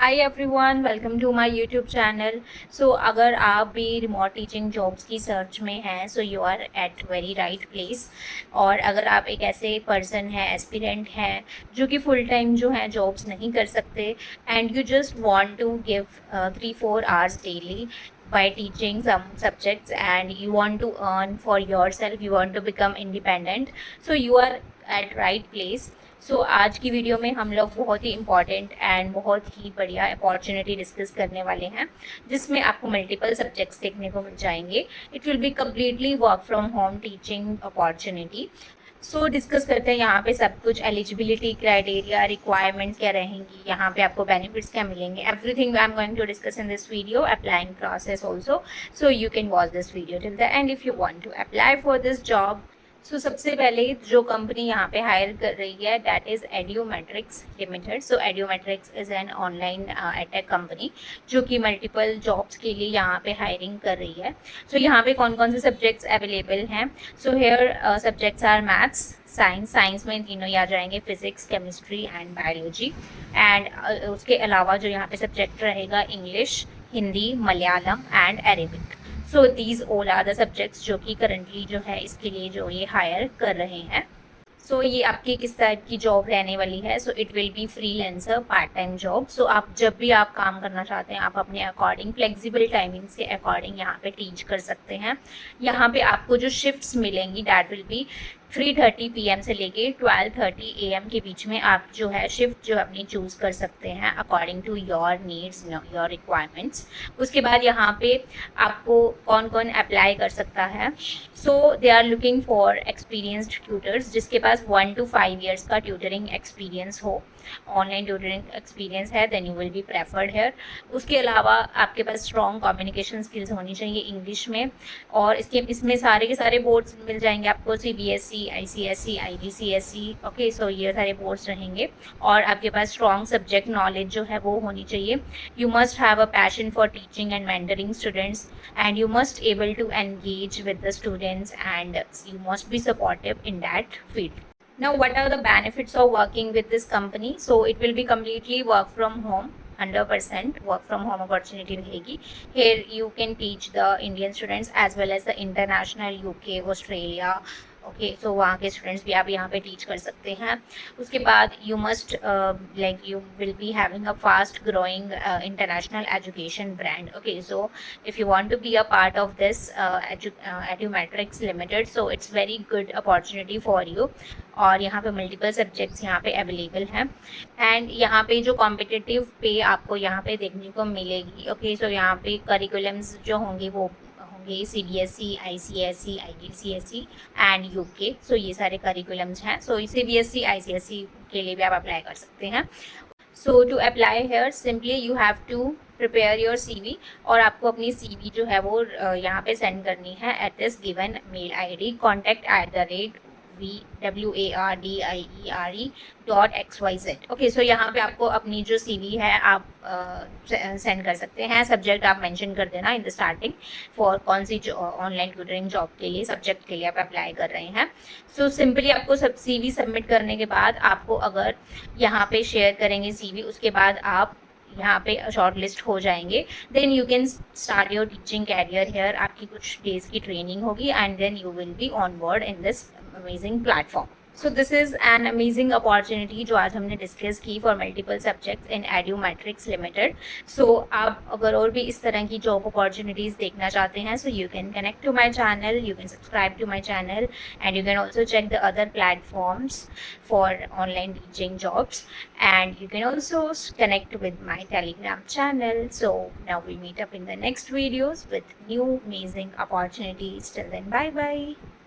Hi everyone, welcome to my YouTube channel. So अगर आप भी रिमोट टीचिंग जॉब्स की सर्च में हैं so you are at very right place. और अगर आप एक ऐसे पर्सन है, एस्पिरेंट हैं जो कि फुल टाइम जो है जॉब्स नहीं कर सकते and you just want to give 3-4 hours daily by teaching some subjects and you want to earn for yourself, you want to become independent, so you are at right place। आज की video में हम लोग बहुत ही important and बहुत ही बढ़िया opportunity discuss करने वाले हैं जिसमें आपको मल्टीपल सब्जेक्ट्स देखने को मिल जाएंगे। It will be completely work from home teaching opportunity. Discuss करते हैं यहाँ पे सब कुछ, एलिजिबिलिटी क्राइटेरिया, रिक्वायरमेंट्स क्या रहेंगी, यहाँ पे आपको बेनिफिट्स क्या मिलेंगे, everything I am going to discuss in this video, applying process also. So you can watch this video till the end if you want to apply for this job. सबसे पहले जो कंपनी यहाँ पे higher कर रही है that is Edumetrics limited. Edumetrics is an online edtech company जो कि मल्टीपल जॉब्स के लिए यहाँ पे हायरिंग कर रही है। यहाँ पे कौन कौन से सब्जेक्ट्स अवेलेबल हैं? Here subjects are maths, science में तीनों ही आ जाएंगे, physics, chemistry and biology. And उसके अलावा जो यहाँ पे सब्जेक्ट रहेगा English, Hindi, Malayalam and Arabic. These all are the subjects जो कि करंटली जो है इसके लिए जो ये हायर कर रहे हैं। ये आपकी किस टाइप की जॉब रहने वाली है? It will be freelancer part time job. आप जब भी आप काम करना चाहते हैं आप अपने अकॉर्डिंग फ्लेक्सिबल टाइमिंग के अकॉर्डिंग यहाँ पे टीच कर सकते हैं। यहाँ पे आपको जो शिफ्ट्स मिलेंगी दैट विल बी 3:30 PM से लेके 12:30 AM के बीच में आप जो है शिफ्ट जो अपनी चूज़ कर सकते हैं according to your needs, your requirements. उसके बाद यहाँ पे आपको कौन कौन अप्लाई कर सकता है? They are looking for experienced tutors जिसके पास 1 to 5 years का ट्यूटरिंग एक्सपीरियंस हो, ऑनलाइन ट्यूटरिंग एक्सपीरियंस है, then you will be preferred here. उसके अलावा आपके पास स्ट्रॉन्ग कम्युनिकेशन स्किल्स होनी चाहिए इंग्लिश में। और इसमें सारे के सारे बोर्ड्स मिल जाएंगे आपको, CBSE, ICSE, IGCSE। ओके, ये सारे बोर्ड्स रहेंगे। और आपके पास स्ट्रॉन्ग सब्जेक्ट नॉलेज जो है वो होनी चाहिए। You must have a passion for teaching and mentoring students and you must able to engage with the students and you must be supportive in that field. Now, what are the benefits of working with this company? It will be completely work from home, 100% work from home opportunity रहेगी। Here you can teach the Indian students as well as the international UK, Australia। Okay, वहाँ के students भी आप यहाँ पे teach कर सकते हैं। उसके बाद you must you will be having a fast growing international education brand. Okay, if you want to be a part of this Edumetrics limited, it's very good opportunity for you. और यहाँ पे multiple subjects यहाँ पे available हैं and यहाँ पे जो competitive पे आपको यहाँ पे देखने को मिलेगी। ओके, यहाँ पे करिकुलम्स जो होंगे वो CBSE, ICSE, IGCSE and UK। ये सारे करिकुलम्स हैं। CBSE, ICSE के लिए भी आप अप्लाई कर सकते हैं। To apply here simply you have to prepare your CV और आपको अपनी CV जो है वो यहाँ पे सेंड करनी है at this given mail ID contact@wardieere.xyz। Okay, यहाँ पे आपको अपनी जो CV है आप सेंड कर सकते हैं। सब्जेक्ट आप मेंशन कर देना इन द स्टार्टिंग फॉर कौन सी ऑनलाइन ट्यूटरिंग जॉब के लिए सब्जेक्ट के लिए आप अप्लाई कर रहे हैं। सिंपली आपको सब CV सबमिट करने के बाद आपको अगर यहाँ पे शेयर करेंगे CV, उसके बाद आप यहाँ पे शॉर्ट लिस्ट हो जाएंगे। Then you can start your teaching career here. आपकी कुछ डेज की ट्रेनिंग होगी and then you will be on board in this amazing platform. This is an amazing opportunity जो आज हमने डिस्कस की for multiple subjects in Edumetrics limited. आप अगर और भी इस तरह की जॉब अपॉर्चुनिटीज़ देखना चाहते हैं you can connect to my channel, you can subscribe to my channel and you can also check the other platforms for online teaching jobs and you can also connect with my Telegram channel. Now we meet up in the next videos with new amazing opportunities. Till then, bye bye.